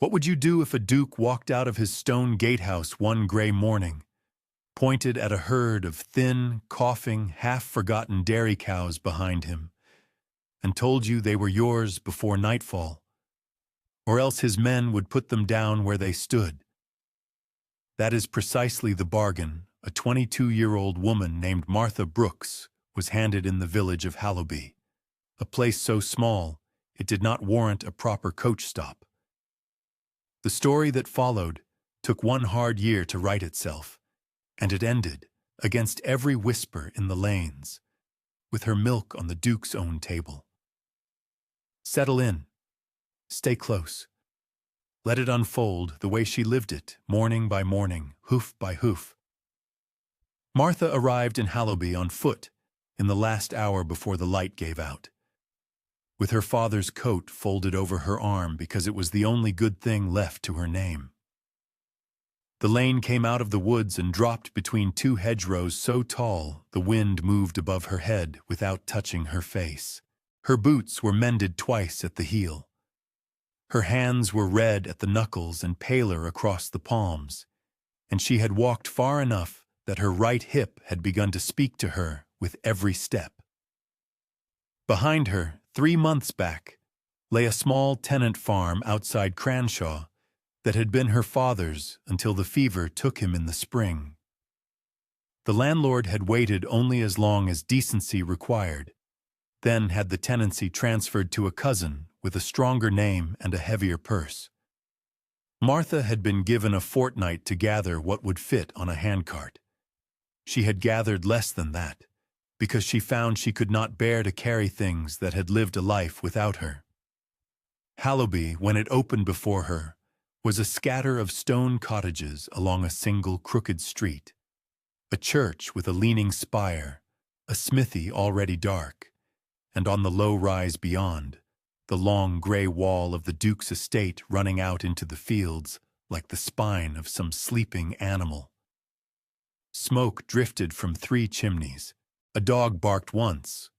What would you do if a duke walked out of his stone gatehouse one gray morning, pointed at a herd of thin, coughing, half-forgotten dairy cows behind him, and told you they were yours before nightfall, or else his men would put them down where they stood? That is precisely the bargain a 22-year-old woman named Martha Brooks was handed in the village of Hallowby, a place so small it did not warrant a proper coach stop. The story that followed took one hard year to write itself, and it ended, against every whisper in the lanes, with her milk on the Duke's own table. Settle in. Stay close. Let it unfold the way she lived it, morning by morning, hoof by hoof. Martha arrived in Hallowby on foot in the last hour before the light gave out, with her father's coat folded over her arm because it was the only good thing left to her name. The lane came out of the woods and dropped between two hedgerows so tall the wind moved above her head without touching her face. Her boots were mended twice at the heel. Her hands were red at the knuckles and paler across the palms, and she had walked far enough that her right hip had begun to speak to her with every step. Behind her, 3 months back, lay a small tenant farm outside Cranshaw that had been her father's until the fever took him in the spring. The landlord had waited only as long as decency required, then had the tenancy transferred to a cousin with a stronger name and a heavier purse. Martha had been given a fortnight to gather what would fit on a handcart. She had gathered less than that, because she found she could not bear to carry things that had lived a life without her. Hallowby, when it opened before her, was a scatter of stone cottages along a single crooked street, a church with a leaning spire, a smithy already dark, and on the low rise beyond, the long gray wall of the Duke's estate running out into the fields like the spine of some sleeping animal. Smoke drifted from 3 chimneys. A dog barked once,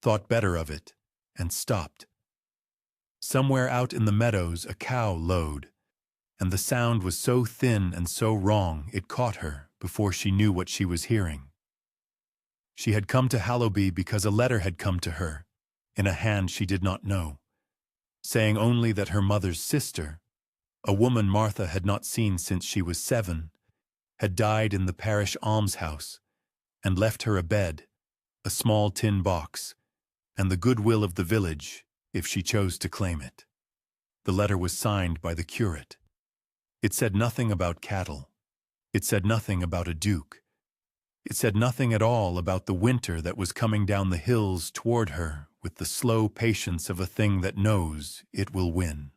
thought better of it, and stopped. Somewhere out in the meadows a cow lowed, and the sound was so thin and so wrong it caught her before she knew what she was hearing. She had come to Hallowby because a letter had come to her, in a hand she did not know, saying only that her mother's sister, a woman Martha had not seen since she was 7, had died in the parish almshouse, and left her a bed, a small tin box, and the goodwill of the village if she chose to claim it. The letter was signed by the curate. It said nothing about cattle. It said nothing about a duke. It said nothing at all about the winter that was coming down the hills toward her with the slow patience of a thing that knows it will win.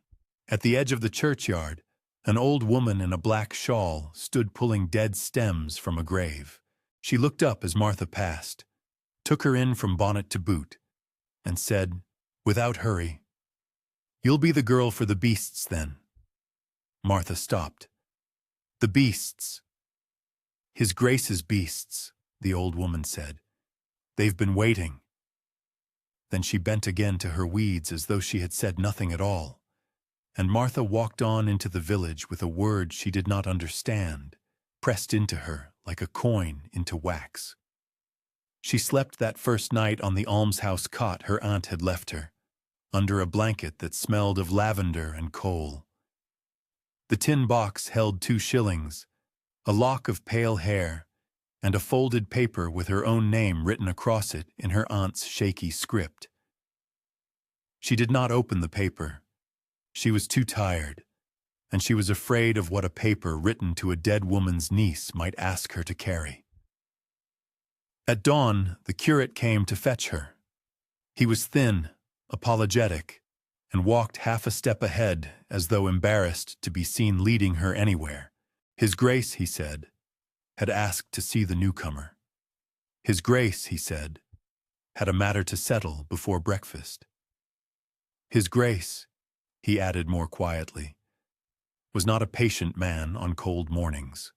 At the edge of the churchyard, an old woman in a black shawl stood pulling dead stems from a grave. She looked up as Martha passed, took her in from bonnet to boot, and said, without hurry, "You'll be the girl for the beasts, then." Martha stopped. "The beasts." "His Grace's beasts," the old woman said. "They've been waiting." Then she bent again to her weeds as though she had said nothing at all, and Martha walked on into the village with a word she did not understand, pressed into her like a coin into wax. She slept that first night on the almshouse cot her aunt had left her, under a blanket that smelled of lavender and coal. The tin box held 2 shillings, a lock of pale hair, and a folded paper with her own name written across it in her aunt's shaky script. She did not open the paper. She was too tired, and she was afraid of what a paper written to a dead woman's niece might ask her to carry. At dawn, the curate came to fetch her. He was thin, apologetic, and walked half a step ahead as though embarrassed to be seen leading her anywhere. His Grace, he said, had asked to see the newcomer. His Grace, he said, had a matter to settle before breakfast. His Grace, he added more quietly, was not a patient man on cold mornings.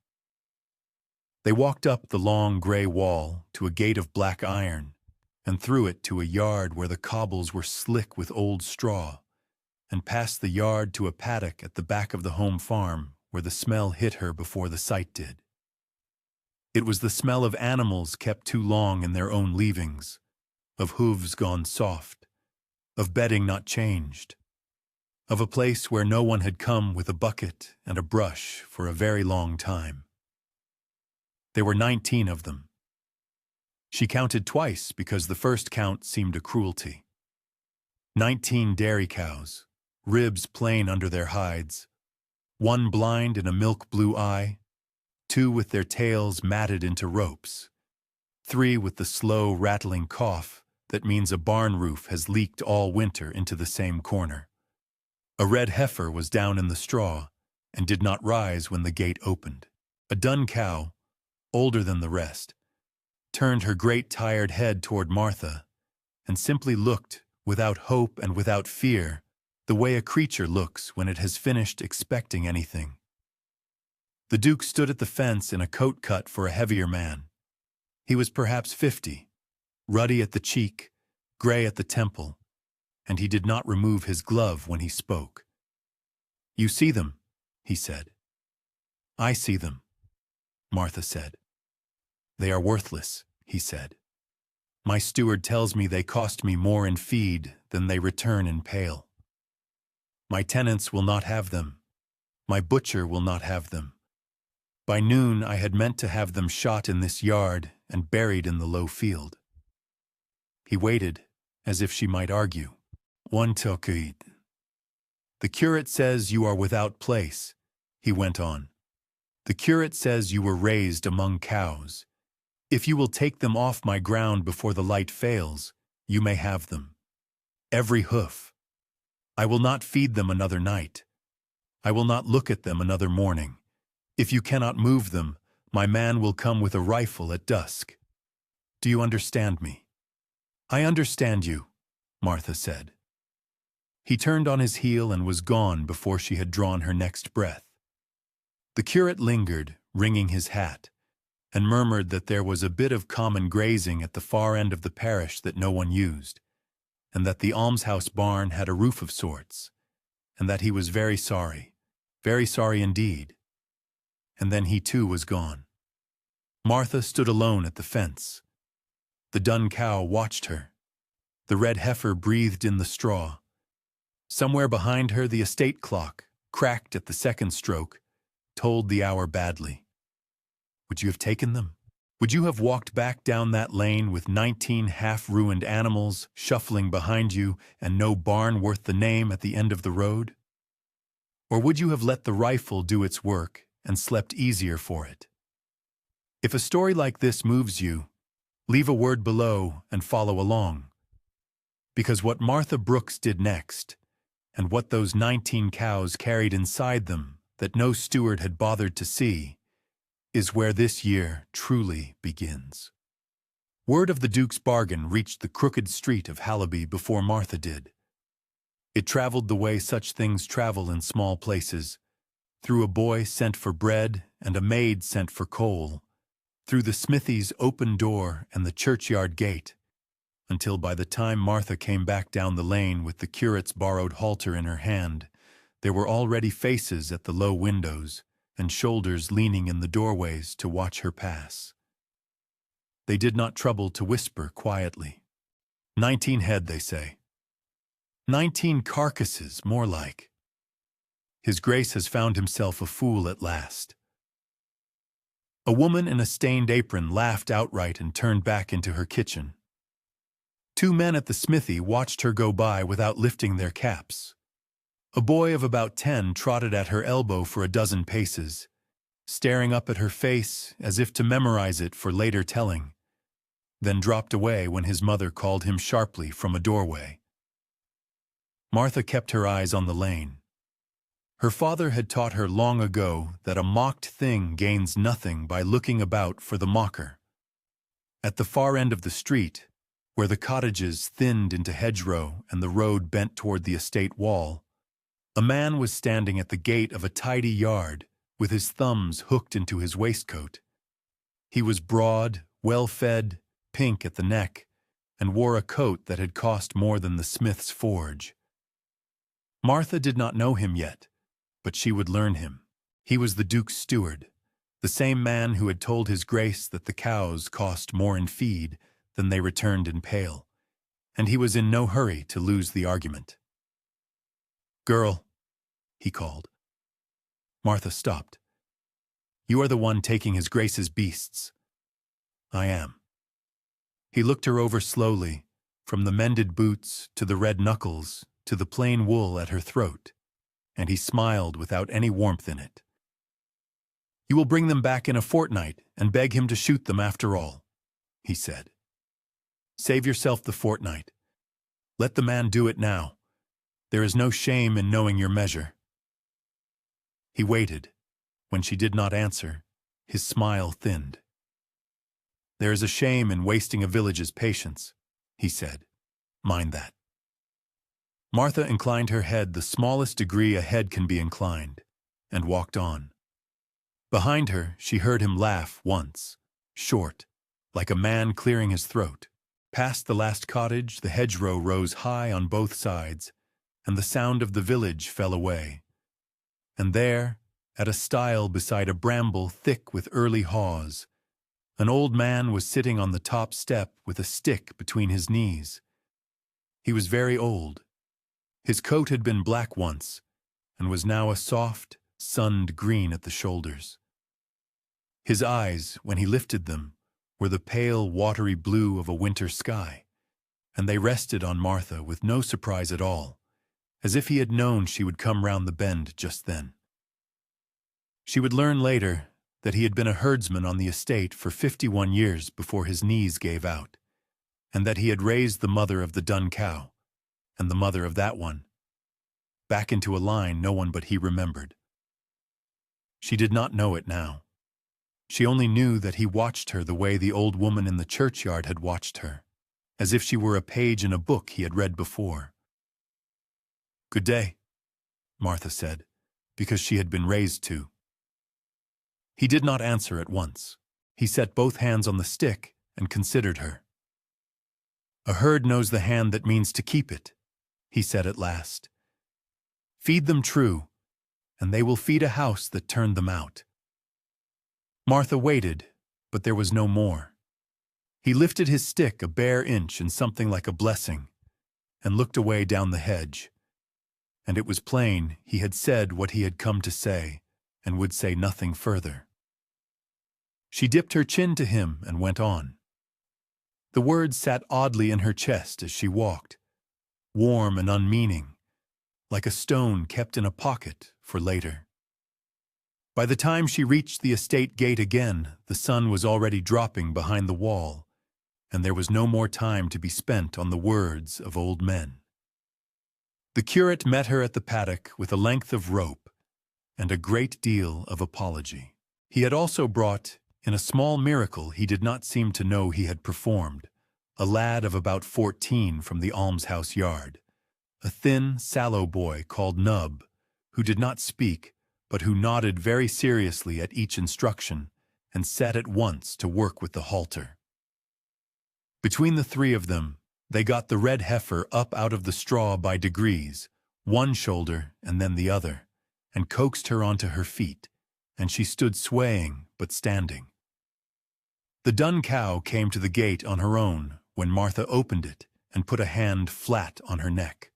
They walked up the long gray wall to a gate of black iron, and through it to a yard where the cobbles were slick with old straw, and past the yard to a paddock at the back of the home farm where the smell hit her before the sight did. It was the smell of animals kept too long in their own leavings, of hooves gone soft, of bedding not changed, of a place where no one had come with a bucket and a brush for a very long time. There were 19 of them. She counted twice because the first count seemed a cruelty. 19 dairy cows, ribs plain under their hides, one blind in a milk-blue eye, 2 with their tails matted into ropes, 3 with the slow, rattling cough that means a barn roof has leaked all winter into the same corner. A red heifer was down in the straw and did not rise when the gate opened. A dun cow, older than the rest, turned her great tired head toward Martha and simply looked without hope and without fear, the way a creature looks when it has finished expecting anything. The Duke stood at the fence in a coat cut for a heavier man. He was perhaps 50, ruddy at the cheek, gray at the temple, and he did not remove his glove when he spoke. "You see them," he said. "I see them," Martha said. "They are worthless," he said. "My steward tells me they cost me more in feed than they return in pail. My tenants will not have them. My butcher will not have them. By noon I had meant to have them shot in this yard and buried in the low field." He waited, as if she might argue. "One tokuid. The curate says you are without place," he went on. "The curate says you were raised among cows. If you will take them off my ground before the light fails, you may have them. Every hoof. I will not feed them another night. I will not look at them another morning. If you cannot move them, my man will come with a rifle at dusk. Do you understand me?" "I understand you," Martha said. He turned on his heel and was gone before she had drawn her next breath. The curate lingered, wringing his hat, and murmured that there was a bit of common grazing at the far end of the parish that no one used, and that the almshouse barn had a roof of sorts, and that he was very sorry indeed. And then he too was gone. Martha stood alone at the fence. The dun cow watched her. The red heifer breathed in the straw. Somewhere behind her the estate clock, cracked at the second stroke, told the hour badly. Would you have taken them? Would you have walked back down that lane with 19 half-ruined animals shuffling behind you and no barn worth the name at the end of the road? Or would you have let the rifle do its work and slept easier for it? If a story like this moves you, leave a word below and follow along. Because what Martha Brooks did next, and what those 19 cows carried inside them that no steward had bothered to see, is where this year truly begins. Word of the Duke's bargain reached the crooked street of Halliby before Martha did. It traveled the way such things travel in small places, through a boy sent for bread and a maid sent for coal, through the smithy's open door and the churchyard gate, until by the time Martha came back down the lane with the curate's borrowed halter in her hand, there were already faces at the low windows and shoulders leaning in the doorways to watch her pass. They did not trouble to whisper quietly. 19 head, they say. 19 carcasses, more like. His Grace has found himself a fool at last. A woman in a stained apron laughed outright and turned back into her kitchen. 2 men at the smithy watched her go by without lifting their caps. A boy of about 10 trotted at her elbow for a dozen paces, staring up at her face as if to memorize it for later telling, then dropped away when his mother called him sharply from a doorway. Martha kept her eyes on the lane. Her father had taught her long ago that a mocked thing gains nothing by looking about for the mocker. At the far end of the street, where the cottages thinned into hedgerow and the road bent toward the estate wall, a man was standing at the gate of a tidy yard with his thumbs hooked into his waistcoat. He was broad, well-fed, pink at the neck, and wore a coat that had cost more than the smith's forge. Martha did not know him yet, but she would learn him. He was the Duke's steward, the same man who had told his grace that the cows cost more in feed than they returned in pail, and he was in no hurry to lose the argument. "Girl," he called. Martha stopped. "You are the one taking his grace's beasts." "I am." He looked her over slowly, from the mended boots to the red knuckles to the plain wool at her throat, and he smiled without any warmth in it. "You will bring them back in a fortnight and beg him to shoot them after all," he said. "Save yourself the fortnight. Let the man do it now. There is no shame in knowing your measure." He waited. When she did not answer, his smile thinned. "There is a shame in wasting a village's patience," he said. "Mind that." Martha inclined her head the smallest degree a head can be inclined, and walked on. Behind her, she heard him laugh once, short, like a man clearing his throat. Past the last cottage, the hedgerow rose high on both sides, and the sound of the village fell away. And there, at a stile beside a bramble thick with early haws, an old man was sitting on the top step with a stick between his knees. He was very old. His coat had been black once, and was now a soft, sunned green at the shoulders. His eyes, when he lifted them, were the pale, watery blue of a winter sky, and they rested on Martha with no surprise at all, as if he had known she would come round the bend just then. She would learn later that he had been a herdsman on the estate for 51 years before his knees gave out, and that he had raised the mother of the dun cow, and the mother of that one, back into a line no one but he remembered. She did not know it now. She only knew that he watched her the way the old woman in the churchyard had watched her, as if she were a page in a book he had read before. "Good day," Martha said, because she had been raised to. He did not answer at once. He set both hands on the stick and considered her. "A herd knows the hand that means to keep it," he said at last. "Feed them true, and they will feed a house that turned them out." Martha waited, but there was no more. He lifted his stick a bare inch in something like a blessing, and looked away down the hedge. And it was plain he had said what he had come to say, and would say nothing further. She dipped her chin to him and went on. The words sat oddly in her chest as she walked, warm and unmeaning, like a stone kept in a pocket for later. By the time she reached the estate gate again, the sun was already dropping behind the wall, and there was no more time to be spent on the words of old men. The curate met her at the paddock with a length of rope and a great deal of apology. He had also brought, in a small miracle he did not seem to know he had performed, a lad of about 14 from the almshouse yard, a thin, sallow boy called Nub, who did not speak, but who nodded very seriously at each instruction and set at once to work with the halter. Between the three of them, they got the red heifer up out of the straw by degrees, one shoulder and then the other, and coaxed her onto her feet, and she stood swaying but standing. The dun cow came to the gate on her own when Martha opened it and put a hand flat on her neck.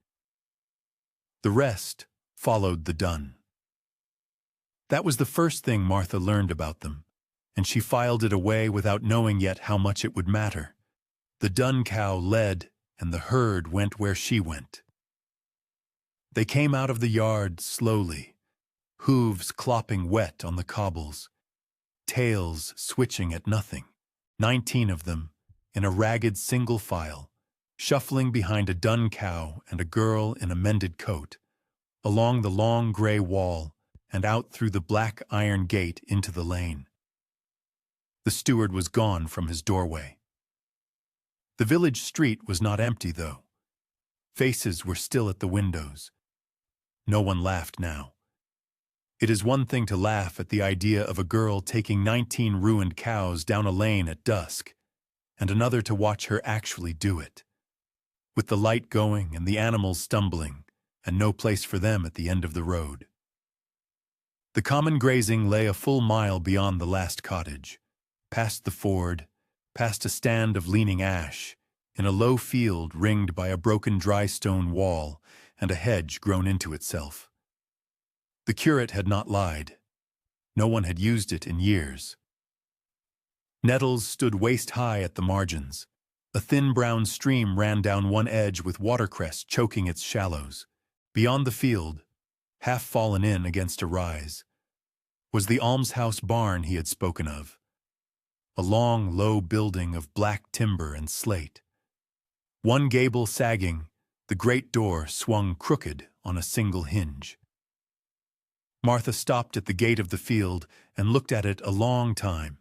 The rest followed the dun. That was the first thing Martha learned about them, and she filed it away without knowing yet how much it would matter. The dun cow led, and the herd went where she went. They came out of the yard slowly, hooves clopping wet on the cobbles, tails switching at nothing, 19 of them, in a ragged single file, shuffling behind a dun cow and a girl in a mended coat, along the long gray wall and out through the black iron gate into the lane. The steward was gone from his doorway. The village street was not empty, though. Faces were still at the windows. No one laughed now. It is one thing to laugh at the idea of a girl taking 19 ruined cows down a lane at dusk, and another to watch her actually do it. With the light going and the animals stumbling, and no place for them at the end of the road. The common grazing lay a full mile beyond the last cottage, past the ford, past a stand of leaning ash, in a low field ringed by a broken dry stone wall and a hedge grown into itself. The curate had not lied. No one had used it in years. Nettles stood waist-high at the margins. A thin brown stream ran down one edge with watercress choking its shallows. Beyond the field, half fallen in against a rise, was the almshouse barn he had spoken of. A long, low building of black timber and slate. One gable sagging, the great door swung crooked on a single hinge. Martha stopped at the gate of the field and looked at it a long time.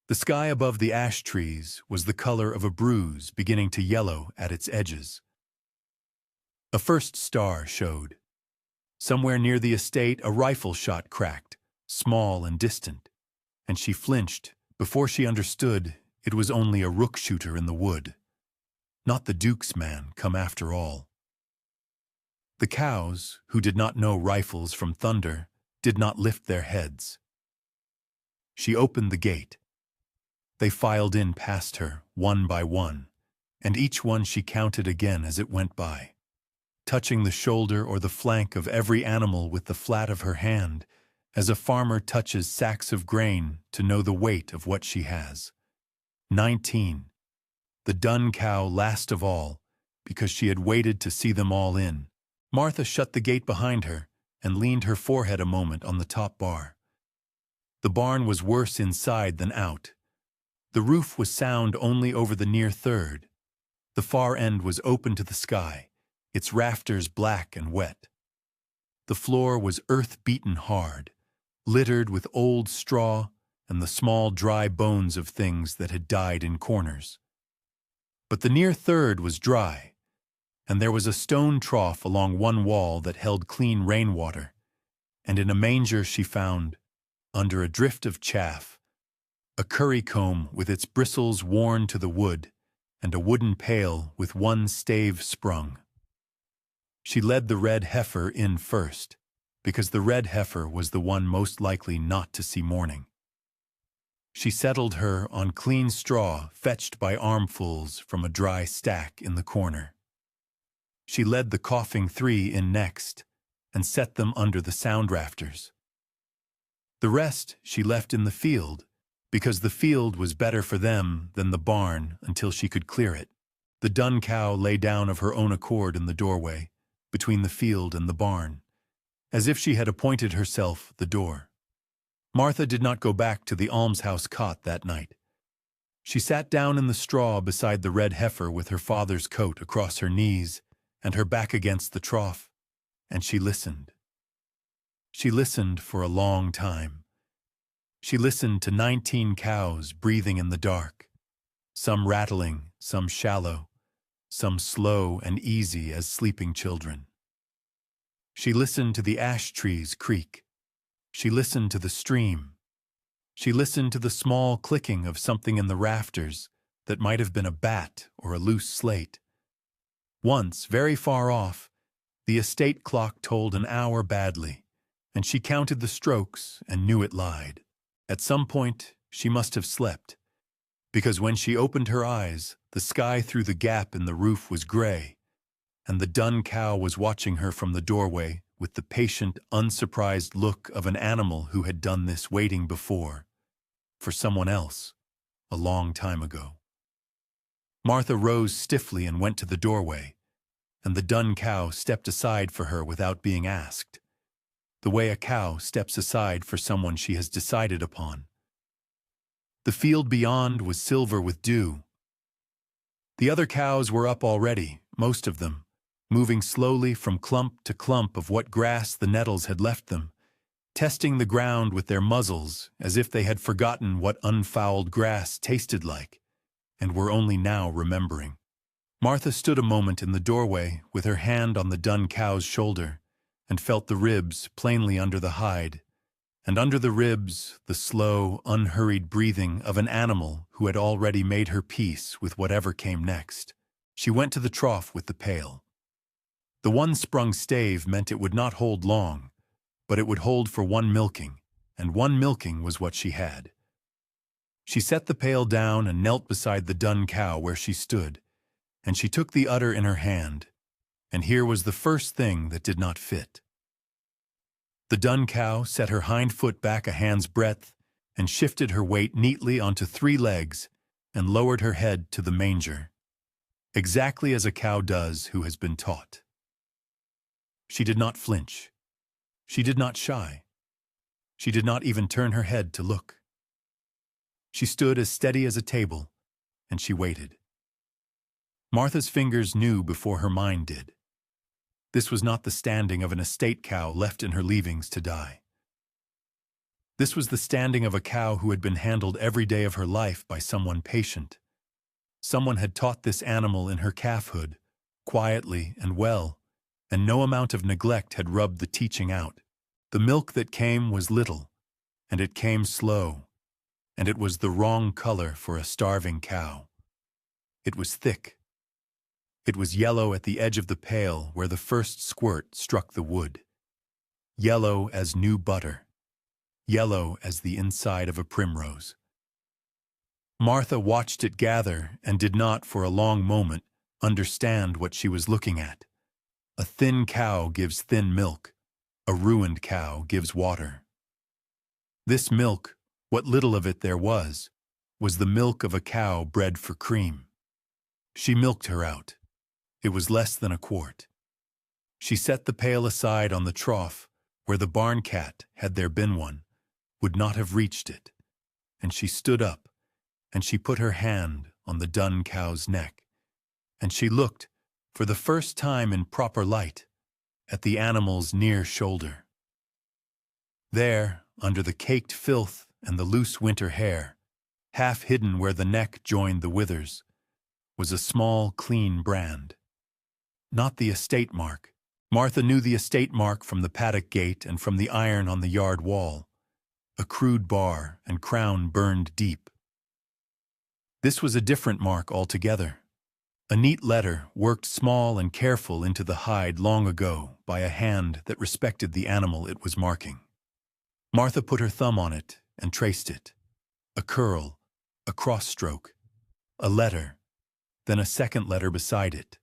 The sky above the ash trees was the color of a bruise beginning to yellow at its edges. A first star showed. Somewhere near the estate a rifle shot cracked, small and distant, and she flinched before she understood it was only a rook shooter in the wood, not the Duke's man come after all. The cows, who did not know rifles from thunder, did not lift their heads. She opened the gate. They filed in past her, one by one, and each one she counted again as it went by, touching the shoulder or the flank of every animal with the flat of her hand, as a farmer touches sacks of grain to know the weight of what she has. 19. The dun cow last of all, because she had waited to see them all in. Martha shut the gate behind her and leaned her forehead a moment on the top bar. The barn was worse inside than out. The roof was sound only over the near third. The far end was open to the sky, its rafters black and wet. The floor was earth-beaten hard, littered with old straw and the small dry bones of things that had died in corners. But the near third was dry, and there was a stone trough along one wall that held clean rainwater, and in a manger she found, under a drift of chaff, a currycomb with its bristles worn to the wood, and a wooden pail with one stave sprung. She led the red heifer in first, because the red heifer was the one most likely not to see morning. She settled her on clean straw fetched by armfuls from a dry stack in the corner. She led the coughing three in next, and set them under the sound rafters. The rest she left in the field, because the field was better for them than the barn until she could clear it. The dun cow lay down of her own accord in the doorway, between the field and the barn, as if she had appointed herself the door. Martha did not go back to the almshouse cot that night. She sat down in the straw beside the red heifer with her father's coat across her knees and her back against the trough, and she listened. She listened for a long time. She listened to 19 cows breathing in the dark, some rattling, some shallow, some slow and easy as sleeping children. She listened to the ash trees creak. She listened to the stream. She listened to the small clicking of something in the rafters that might have been a bat or a loose slate. Once, very far off, the estate clock told an hour badly, and she counted the strokes and knew it lied. At some point, she must have slept, because when she opened her eyes, the sky through the gap in the roof was gray, and the dun cow was watching her from the doorway with the patient, unsurprised look of an animal who had done this waiting before, for someone else, a long time ago. Martha rose stiffly and went to the doorway, and the dun cow stepped aside for her without being asked, the way a cow steps aside for someone she has decided upon. The field beyond was silver with dew. The other cows were up already, most of them, moving slowly from clump to clump of what grass the nettles had left them, testing the ground with their muzzles as if they had forgotten what unfouled grass tasted like, and were only now remembering. Martha stood a moment in the doorway with her hand on the dun cow's shoulder, and felt the ribs plainly under the hide, and under the ribs the slow, unhurried breathing of an animal who had already made her peace with whatever came next. She went to the trough with the pail. The one-sprung stave meant it would not hold long, but it would hold for one milking, and one milking was what she had. She set the pail down and knelt beside the dun cow where she stood, and she took the udder in her hand, and here was the first thing that did not fit. The dun cow set her hind foot back a hand's breadth and shifted her weight neatly onto 3 legs and lowered her head to the manger, exactly as a cow does who has been taught. She did not flinch. She did not shy. She did not even turn her head to look. She stood as steady as a table, and she waited. Martha's fingers knew before her mind did. This was not the standing of an estate cow left in her leavings to die. This was the standing of a cow who had been handled every day of her life by someone patient. Someone had taught this animal in her calfhood, quietly and well, and no amount of neglect had rubbed the teaching out. The milk that came was little, and it came slow, and it was the wrong color for a starving cow. It was thick. It was yellow at the edge of the pail where the first squirt struck the wood. Yellow as new butter. Yellow as the inside of a primrose. Martha watched it gather and did not, for a long moment, understand what she was looking at. A thin cow gives thin milk. A ruined cow gives water. This milk, what little of it there was the milk of a cow bred for cream. She milked her out. It was less than a quart. She set the pail aside on the trough, where the barn cat, had there been one, would not have reached it, and she stood up, and she put her hand on the dun cow's neck, and she looked, for the first time in proper light, at the animal's near shoulder. There, under the caked filth and the loose winter hair, half hidden where the neck joined the withers, was a small, clean brand. Not the estate mark. Martha knew the estate mark from the paddock gate and from the iron on the yard wall, a crude bar and crown burned deep. This was a different mark altogether, a neat letter worked small and careful into the hide long ago by a hand that respected the animal it was marking. Martha put her thumb on it and traced it. A curl, a cross-stroke, a letter, then a second letter beside it,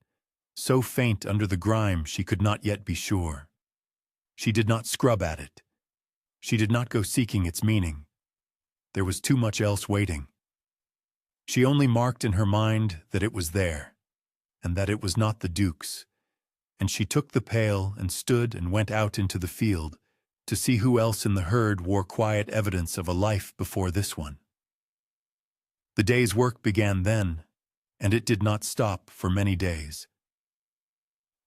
so faint under the grime she could not yet be sure. She did not scrub at it. She did not go seeking its meaning. There was too much else waiting. She only marked in her mind that it was there, and that it was not the Duke's, and she took the pail and stood and went out into the field to see who else in the herd wore quiet evidence of a life before this one. The day's work began then, and it did not stop for many days.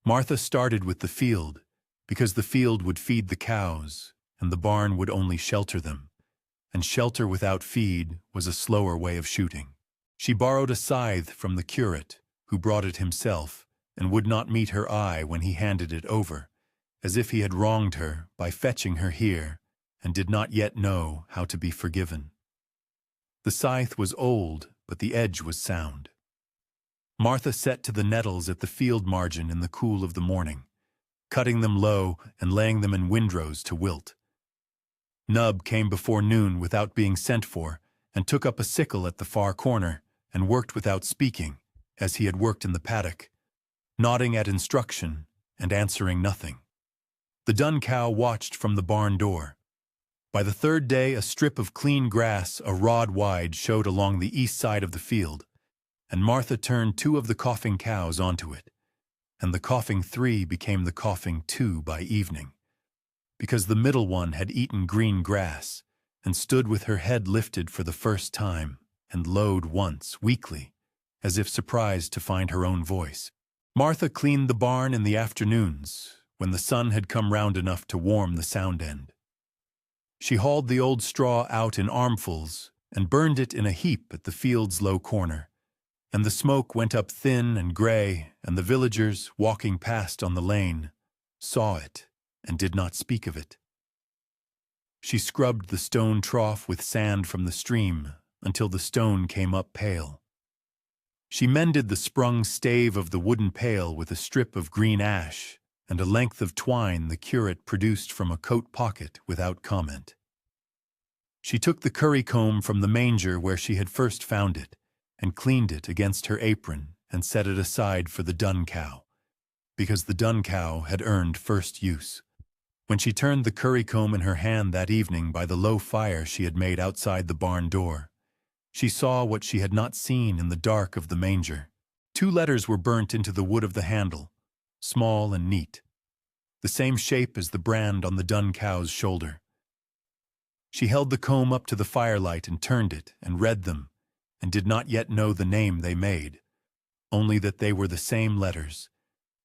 Martha started with the field, because the field would feed the cows, and the barn would only shelter them, and shelter without feed was a slower way of shooting. She borrowed a scythe from the curate, who brought it himself, and would not meet her eye when he handed it over, as if he had wronged her by fetching her here, and did not yet know how to be forgiven. The scythe was old, but the edge was sound. Martha set to the nettles at the field margin in the cool of the morning, cutting them low and laying them in windrows to wilt. Nub came before noon without being sent for, and took up a sickle at the far corner, and worked without speaking, as he had worked in the paddock, nodding at instruction and answering nothing. The dun cow watched from the barn door. By the third day a strip of clean grass a rod wide showed along the east side of the field, and Martha turned 2 of the coughing cows onto it, and the coughing 3 became the coughing 2 by evening, because the middle one had eaten green grass, and stood with her head lifted for the first time, and lowed once, weakly, as if surprised to find her own voice. Martha cleaned the barn in the afternoons, when the sun had come round enough to warm the sound end. She hauled the old straw out in armfuls, and burned it in a heap at the field's low corner, and the smoke went up thin and gray, and the villagers, walking past on the lane, saw it and did not speak of it. She scrubbed the stone trough with sand from the stream until the stone came up pale. She mended the sprung stave of the wooden pail with a strip of green ash and a length of twine the curate produced from a coat pocket without comment. She took the currycomb from the manger where she had first found it, and cleaned it against her apron and set it aside for the dun cow, because the dun cow had earned first use. When she turned the currycomb in her hand that evening by the low fire she had made outside the barn door, she saw what she had not seen in the dark of the manger. 2 letters were burnt into the wood of the handle, small and neat, the same shape as the brand on the dun cow's shoulder. She held the comb up to the firelight and turned it and read them, and did not yet know the name they made, only that they were the same letters,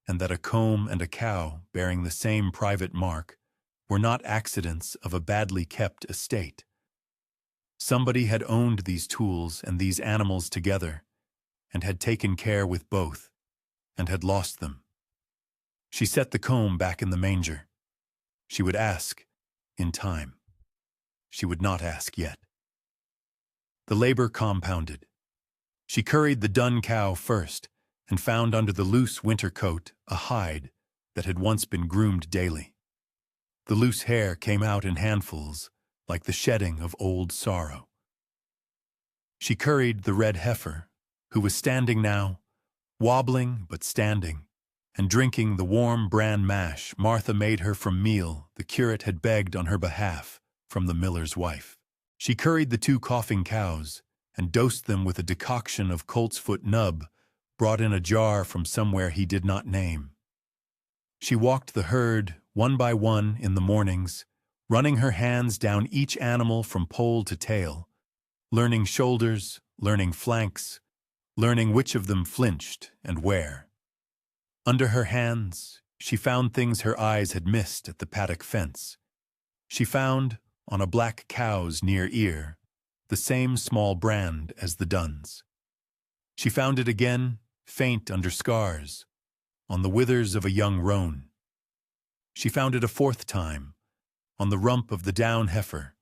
and that a comb and a cow bearing the same private mark were not accidents of a badly kept estate. Somebody had owned these tools and these animals together, and had taken care with both, and had lost them. She set the comb back in the manger. She would ask, in time. She would not ask yet. The labor compounded. She curried the dun cow first, and found under the loose winter coat a hide that had once been groomed daily. The loose hair came out in handfuls, like the shedding of old sorrow. She curried the red heifer, who was standing now, wobbling but standing, and drinking the warm bran mash Martha made her from meal the curate had begged on her behalf from the miller's wife. She curried the 2 coughing cows, and dosed them with a decoction of coltsfoot nub brought in a jar from somewhere he did not name. She walked the herd one by one in the mornings, running her hands down each animal from pole to tail, learning shoulders, learning flanks, learning which of them flinched and where. Under her hands, she found things her eyes had missed at the paddock fence. She found, on a black cow's near ear, the same small brand as the dun's. She found it again, faint under scars, on the withers of a young roan. She found it a 4th time, on the rump of the down heifer,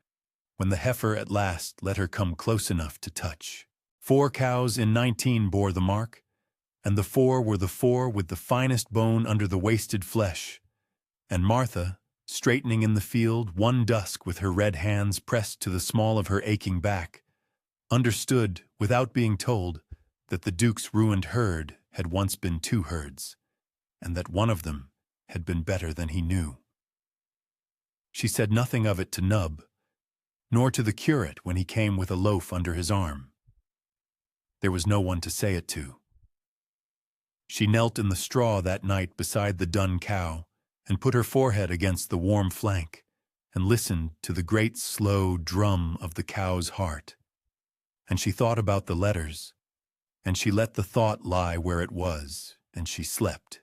when the heifer at last let her come close enough to touch. 4 cows in 19 bore the mark, and the 4 were the 4 with the finest bone under the wasted flesh, and Martha, straightening in the field one dusk with her red hands pressed to the small of her aching back, understood, without being told, that the Duke's ruined herd had once been 2 herds, and that one of them had been better than he knew. She said nothing of it to Nub, nor to the curate when he came with a loaf under his arm. There was no one to say it to. She knelt in the straw that night beside the dun cow, and put her forehead against the warm flank, and listened to the great slow drum of the cow's heart. And she thought about the letters, and she let the thought lie where it was, and she slept.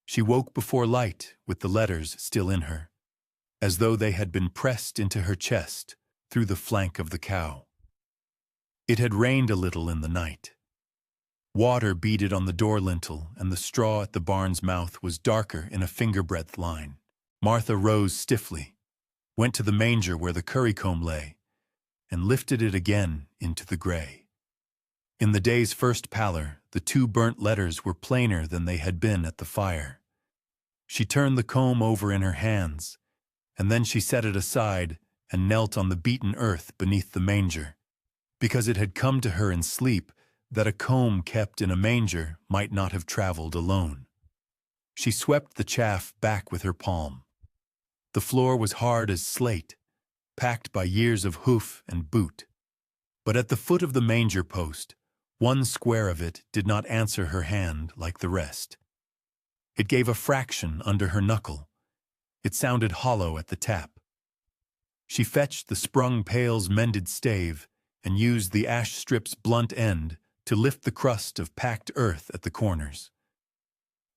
She woke before light with the letters still in her, as though they had been pressed into her chest through the flank of the cow. It had rained a little in the night. Water beaded on the door lintel, and the straw at the barn's mouth was darker in a finger-breadth line. Martha rose stiffly, went to the manger where the currycomb lay, and lifted it again into the gray. In the day's first pallor, the 2 burnt letters were plainer than they had been at the fire. She turned the comb over in her hands, and then she set it aside and knelt on the beaten earth beneath the manger, because it had come to her in sleep that a comb kept in a manger might not have traveled alone. She swept the chaff back with her palm. The floor was hard as slate, packed by years of hoof and boot. But at the foot of the manger post, one square of it did not answer her hand like the rest. It gave a fraction under her knuckle. It sounded hollow at the tap. She fetched the sprung pail's mended stave and used the ash strip's blunt end to lift the crust of packed earth at the corners.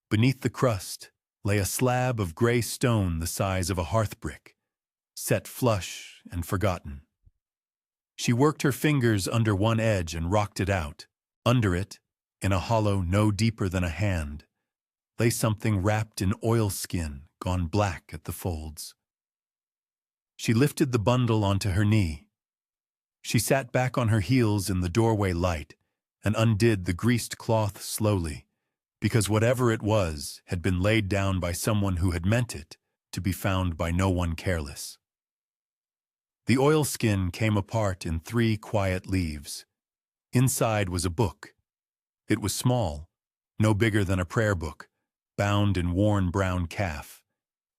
Beneath the crust lay a slab of gray stone the size of a hearth brick, set flush and forgotten. She worked her fingers under one edge and rocked it out. Under it, in a hollow no deeper than a hand, lay something wrapped in oilskin gone black at the folds. She lifted the bundle onto her knee. She sat back on her heels in the doorway light and undid the greased cloth slowly, because whatever it was had been laid down by someone who had meant it to be found by no one careless. The oilskin came apart in 3 quiet leaves. Inside was a book. It was small, no bigger than a prayer book, bound in worn brown calf,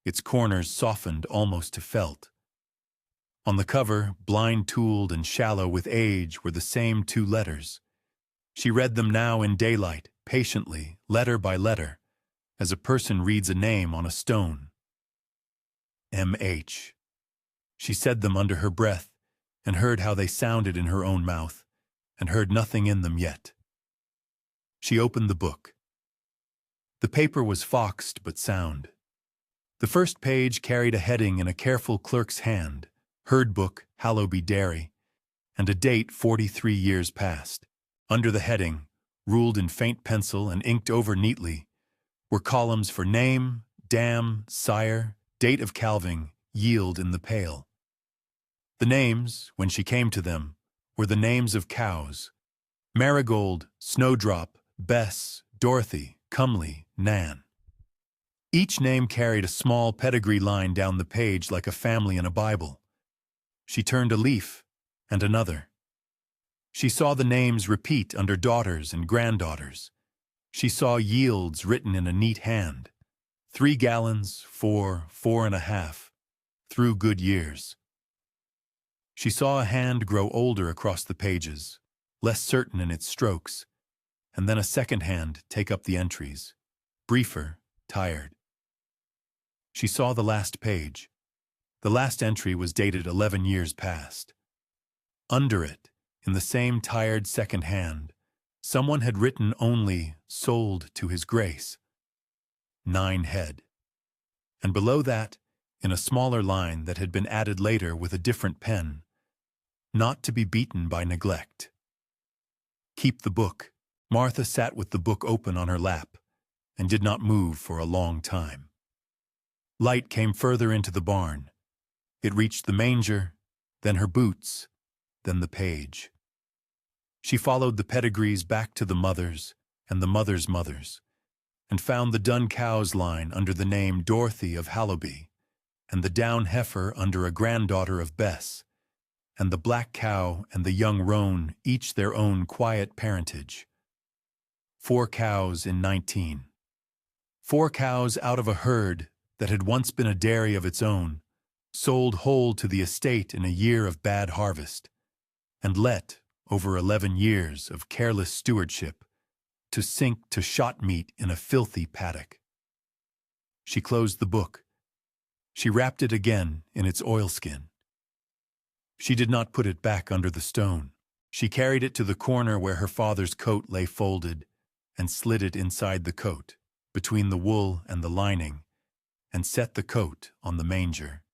its corners softened almost to felt. On the cover, blind-tooled and shallow with age, were the same 2 letters. She read them now in daylight, patiently, letter by letter, as a person reads a name on a stone. M.H. She said them under her breath, and heard how they sounded in her own mouth, and heard nothing in them yet. She opened the book. The paper was foxed but sound. The first page carried a heading in a careful clerk's hand, Herd Book, Hallowby Dairy, and a date 43 years past. Under the heading, ruled in faint pencil and inked over neatly, were columns for name, dam, sire, date of calving, yield in the pail. The names, when she came to them, were the names of cows: Marigold, Snowdrop, Bess, Dorothy, Comely, Nan. Each name carried a small pedigree line down the page like a family in a Bible. She turned a leaf, and another. She saw the names repeat under daughters and granddaughters. She saw yields written in a neat hand: 3 gallons, 4, 4.5, through good years. She saw a hand grow older across the pages, less certain in its strokes, and then a second hand take up the entries, briefer, tired. She saw the last page. The last entry was dated 11 years past. Under it, in the same tired second hand, someone had written only, "Sold to His Grace." 9 head. And below that, in a smaller line that had been added later with a different pen, "Not to be beaten by neglect." Keep the book. Martha sat with the book open on her lap, and did not move for a long time. Light came further into the barn. It reached the manger, then her boots, then the page. She followed the pedigrees back to the mothers and the mothers' mothers, and found the dun cow's line under the name Dorothy of Hallowby, and the down heifer under a granddaughter of Bess, and the black cow and the young roan each their own quiet parentage. 4 cows in 19. 4 cows out of a herd that had once been a dairy of its own, sold whole to the estate in a year of bad harvest, and let, over 11 years of careless stewardship, to sink to shot meat in a filthy paddock. She closed the book. She wrapped it again in its oilskin. She did not put it back under the stone. She carried it to the corner where her father's coat lay folded, and slid it inside the coat, between the wool and the lining, and set the coat on the manger,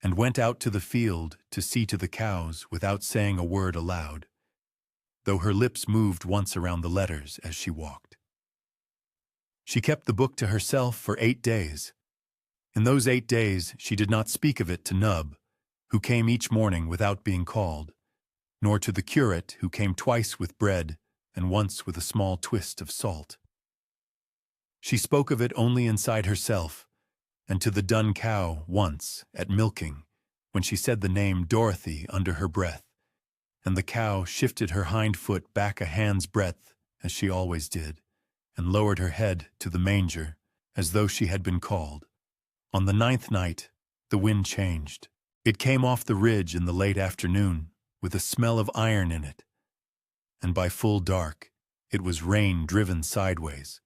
and went out to the field to see to the cows without saying a word aloud, though her lips moved once around the letters as she walked. She kept the book to herself for 8 days. In those 8 days she did not speak of it to Nub, who came each morning without being called, nor to the curate, who came twice with bread and once with a small twist of salt. She spoke of it only inside herself, and to the dun cow once, at milking, when she said the name Dorothy under her breath, and the cow shifted her hind foot back a hand's breadth, as she always did, and lowered her head to the manger, as though she had been called. On the 9th night, the wind changed. It came off the ridge in the late afternoon, with a smell of iron in it, and by full dark, it was rain driven sideways.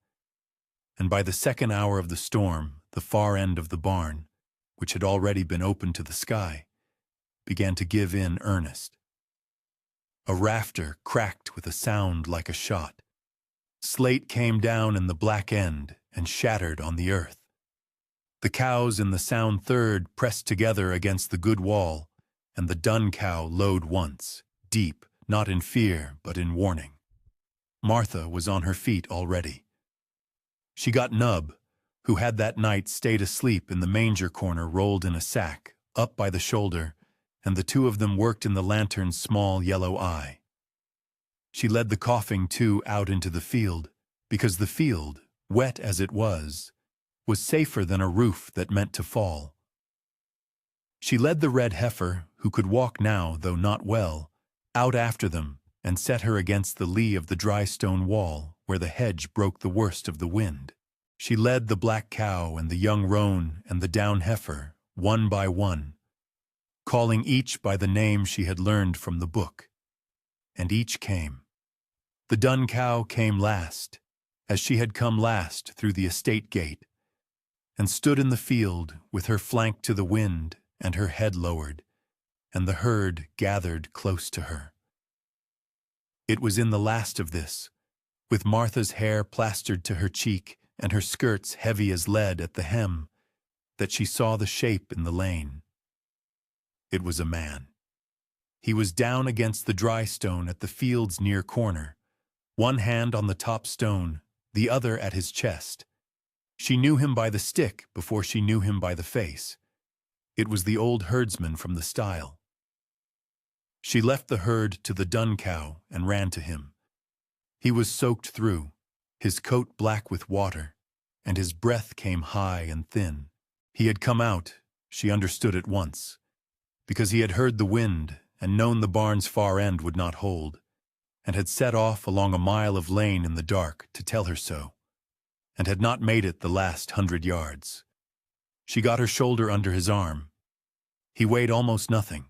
And by the 2nd hour of the storm, the far end of the barn, which had already been open to the sky, began to give in earnest. A rafter cracked with a sound like a shot. Slate came down in the black end and shattered on the earth. The cows in the sound third pressed together against the good wall, and the dun cow lowed once, deep, not in fear but in warning. Martha was on her feet already. She got Nub, who had that night stayed asleep in the manger corner rolled in a sack, up by the shoulder, and the 2 of them worked in the lantern's small yellow eye. She led the coughing 2 out into the field, because the field, wet as it was safer than a roof that meant to fall. She led the red heifer, who could walk now, though not well, out after them and set her against the lee of the dry stone wall where the hedge broke the worst of the wind. She led the black cow and the young roan and the down heifer, one by one, calling each by the name she had learned from the book. And each came. The dun cow came last, as she had come last through the estate gate, and stood in the field with her flank to the wind and her head lowered, and the herd gathered close to her. It was in the last of this, with Martha's hair plastered to her cheek and her skirts heavy as lead at the hem, that she saw the shape in the lane. It was a man. He was down against the dry stone at the field's near corner, one hand on the top stone, the other at his chest. She knew him by the stick before she knew him by the face. It was the old herdsman from the stile. She left the herd to the dun cow and ran to him. He was soaked through, his coat black with water, and his breath came high and thin. He had come out, she understood at once, because he had heard the wind and known the barn's far end would not hold, and had set off along a mile of lane in the dark to tell her so, and had not made it the last 100 yards. She got her shoulder under his arm. He weighed almost nothing.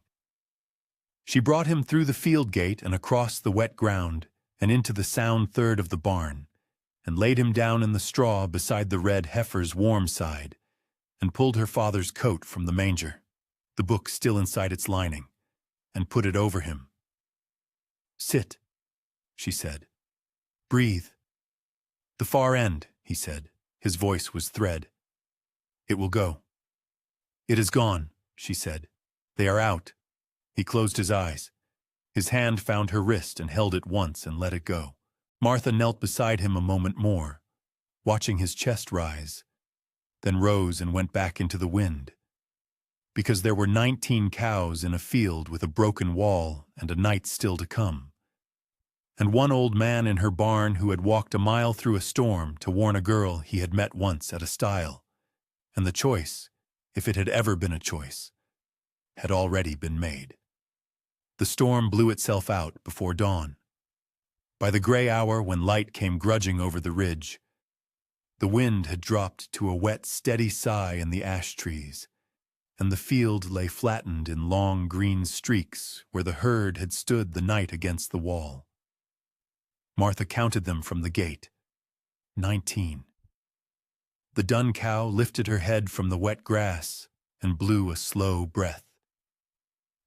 She brought him through the field gate and across the wet ground and into the sound third of the barn, and laid him down in the straw beside the red heifer's warm side, and pulled her father's coat from the manger, the book still inside its lining, and put it over him. "Sit," she said. "Breathe." "The far end," he said. His voice was thread. "It will go." "It is gone," she said. "They are out." He closed his eyes. His hand found her wrist and held it once and let it go. Martha knelt beside him a moment more, watching his chest rise, then rose and went back into the wind, because there were 19 cows in a field with a broken wall and a night still to come, and one old man in her barn who had walked a mile through a storm to warn a girl he had met once at a stile, and the choice, if it had ever been a choice, had already been made. The storm blew itself out before dawn. By the gray hour when light came grudging over the ridge, the wind had dropped to a wet, steady sigh in the ash trees, and the field lay flattened in long green streaks where the herd had stood the night against the wall. Martha counted them from the gate. 19. The dun cow lifted her head from the wet grass and blew a slow breath.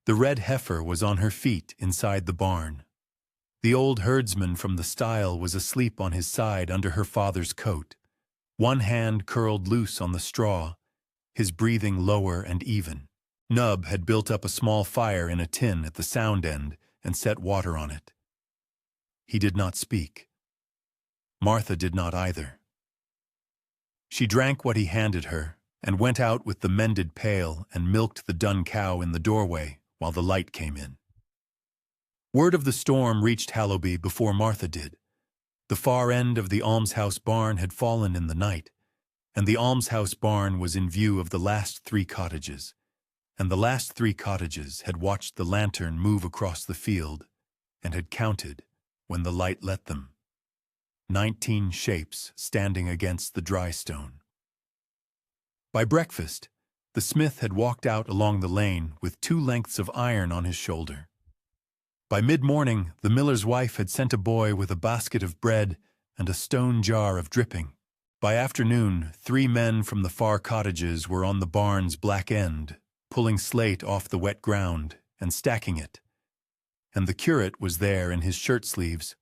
The red heifer was on her feet inside the barn. The old herdsman from the stile was asleep on his side under her father's coat, one hand curled loose on the straw, his breathing lower and even. Nub had built up a small fire in a tin at the sound end and set water on it. He did not speak. Martha did not either. She drank what he handed her and went out with the mended pail and milked the dun cow in the doorway while the light came in. Word of the storm reached Hallowby before Martha did. The far end of the almshouse barn had fallen in the night, and the almshouse barn was in view of the last 3 cottages, and the last 3 cottages had watched the lantern move across the field and had counted, when the light let them, 19 shapes standing against the dry stone. By breakfast, the smith had walked out along the lane with 2 lengths of iron on his shoulder. By mid-morning, the miller's wife had sent a boy with a basket of bread and a stone jar of dripping. By afternoon, 3 men from the far cottages were on the barn's black end, pulling slate off the wet ground and stacking it, and the curate was there in his shirt sleeves,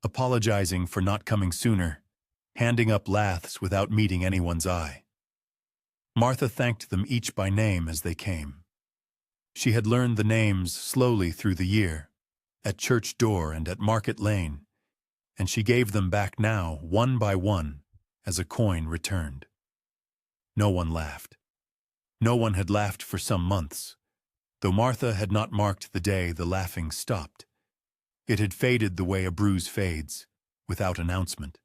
apologizing for not coming sooner, handing up laths without meeting anyone's eye. Martha thanked them each by name as they came. She had learned the names slowly through the year, at church door and at market lane, and she gave them back now, one by one, as a coin returned. No one laughed. No one had laughed for some months, though Martha had not marked the day the laughing stopped. It had faded the way a bruise fades, without announcement.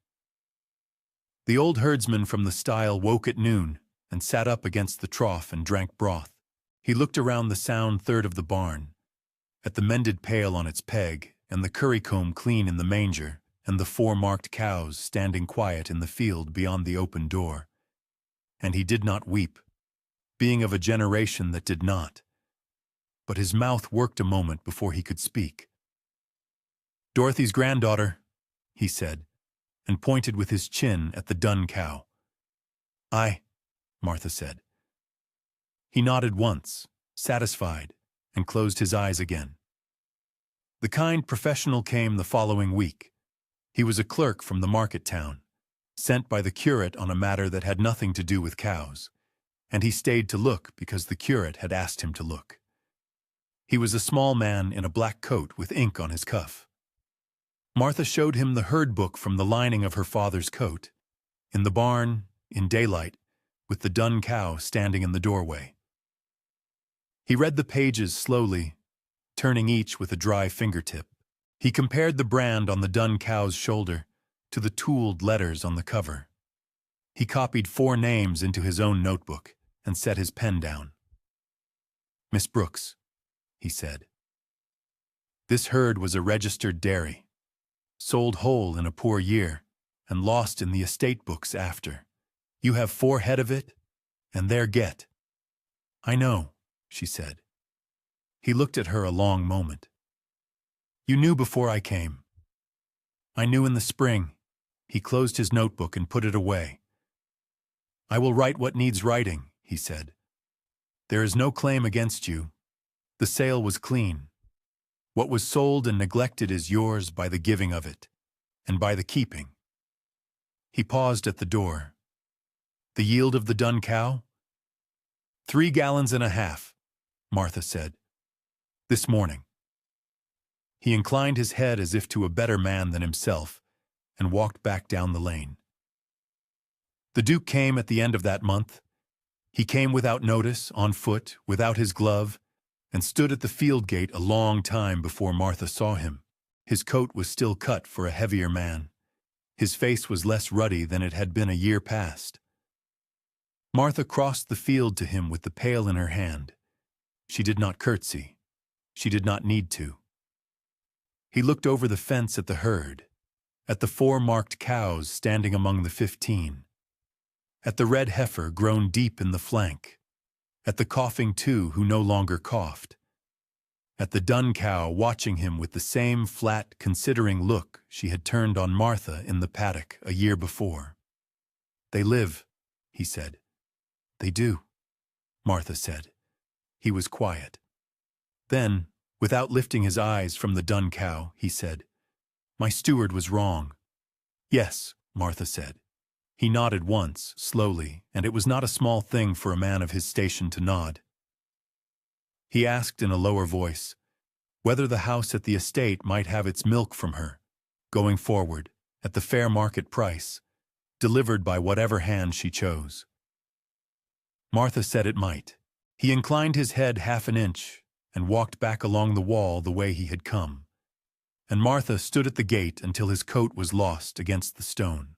The old herdsman from the stile woke at noon and sat up against the trough and drank broth. He looked around the sound third of the barn, at the mended pail on its peg, and the currycomb clean in the manger, and the 4 marked cows standing quiet in the field beyond the open door. And he did not weep, being of a generation that did not. But his mouth worked a moment before he could speak. "Dorothy's granddaughter," he said, and pointed with his chin at the dun cow. "Aye," Martha said. He nodded once, satisfied, and closed his eyes again. The kind professional came the following week. He was a clerk from the market town, sent by the curate on a matter that had nothing to do with cows, and he stayed to look because the curate had asked him to look. He was a small man in a black coat with ink on his cuff. Martha showed him the herd book from the lining of her father's coat, in the barn, in daylight, with the dun cow standing in the doorway. He read the pages slowly, turning each with a dry fingertip. He compared the brand on the dun cow's shoulder to the tooled letters on the cover. He copied 4 names into his own notebook and set his pen down. "Miss Brooks," he said. "This herd was a registered dairy, sold whole in a poor year, and lost in the estate books after. You have 4 head of it, and there get." "I know," she said. He looked at her a long moment. "You knew before I came." "I knew in the spring." He closed his notebook and put it away. "I will write what needs writing," he said. "There is no claim against you. The sale was clean. What was sold and neglected is yours by the giving of it, and by the keeping." He paused at the door. "The yield of the dun cow?" 3 gallons and a half, Martha said. "This morning." He inclined his head as if to a better man than himself, and walked back down the lane. The Duke came at the end of that month. He came without notice, on foot, without his glove, and stood at the field gate a long time before Martha saw him. His coat was still cut for a heavier man. His face was less ruddy than it had been a year past. Martha crossed the field to him with the pail in her hand. She did not curtsy. She did not need to. He looked over the fence at the herd, at the 4 marked cows standing among the 15, at the red heifer grown deep in the flank, at the coughing 2 who no longer coughed, at the dun cow watching him with the same flat, considering look she had turned on Martha in the paddock a year before. "They live," he said. "They do," Martha said. He was quiet. Then, without lifting his eyes from the dun cow, he said, "My steward was wrong." "Yes," Martha said. He nodded once, slowly, and it was not a small thing for a man of his station to nod. He asked in a lower voice whether the house at the estate might have its milk from her, going forward, at the fair market price, delivered by whatever hand she chose. Martha said it might. He inclined his head half an inch and walked back along the wall the way he had come, and Martha stood at the gate until his coat was lost against the stone.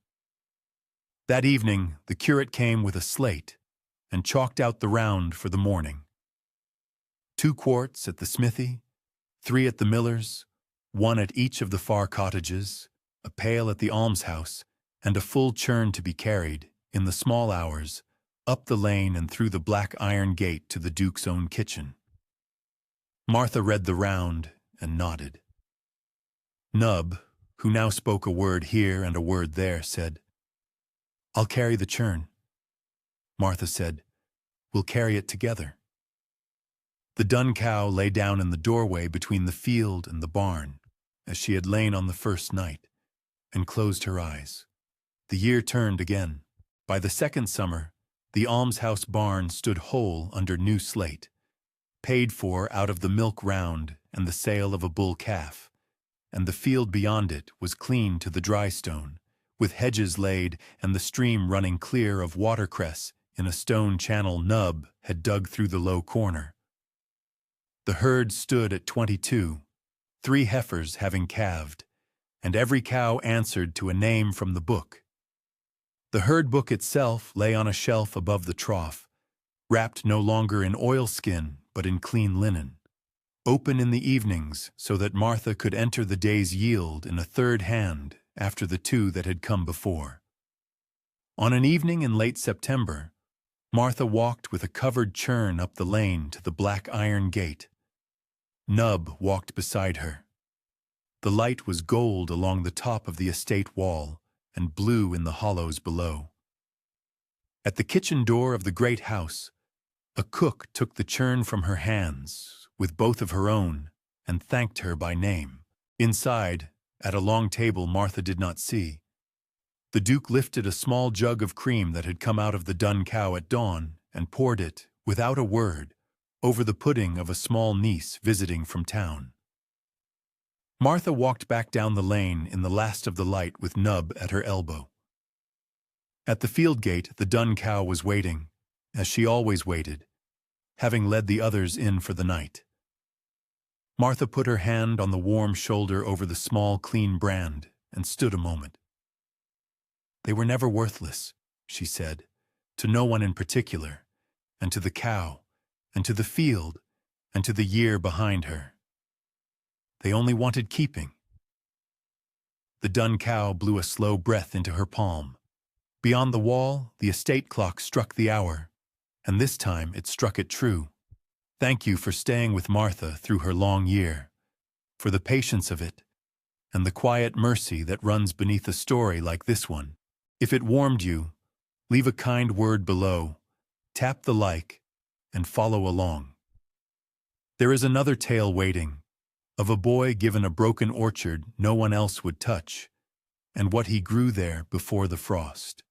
That evening the curate came with a slate and chalked out the round for the morning. 2 quarts at the smithy, 3 at the miller's, 1 at each of the far cottages, a pail at the almshouse, and a full churn to be carried, in the small hours, up the lane and through the black iron gate to the Duke's own kitchen. Martha read the round and nodded. Nub, who now spoke a word here and a word there, said, "I'll carry the churn." Martha said, "We'll carry it together." The dun cow lay down in the doorway between the field and the barn, as she had lain on the first night, and closed her eyes. The year turned again. By the second summer, the almshouse barn stood whole under new slate, paid for out of the milk round and the sale of a bull calf, and the field beyond it was clean to the dry stone, with hedges laid and the stream running clear of watercress in a stone channel Nub had dug through the low corner. The herd stood at 22, 3 heifers having calved, and every cow answered to a name from the book. The herd book itself lay on a shelf above the trough, wrapped no longer in oilskin but in clean linen, open in the evenings so that Martha could enter the day's yield in a third hand after the two that had come before. On an evening in late September, Martha walked with a covered churn up the lane to the black iron gate. Nub walked beside her. The light was gold along the top of the estate wall and blue in the hollows below. At the kitchen door of the great house, a cook took the churn from her hands with both of her own and thanked her by name. Inside, at a long table Martha did not see, the Duke lifted a small jug of cream that had come out of the dun cow at dawn and poured it, without a word, over the pudding of a small niece visiting from town. Martha walked back down the lane in the last of the light with Nub at her elbow. At the field gate the dun cow was waiting, as she always waited, having led the others in for the night. Martha put her hand on the warm shoulder over the small clean brand and stood a moment. They were never worthless, she said, to no one in particular, and to the cow, and to the field, and to the year behind her. They only wanted keeping. The dun cow blew a slow breath into her palm. Beyond the wall, the estate clock struck the hour, and this time it struck it true. Thank you for staying with Martha through her long year, for the patience of it, and the quiet mercy that runs beneath a story like this one. If it warmed you, leave a kind word below, tap the like, and follow along. There is another tale waiting, of a boy given a broken orchard no one else would touch, and what he grew there before the frost.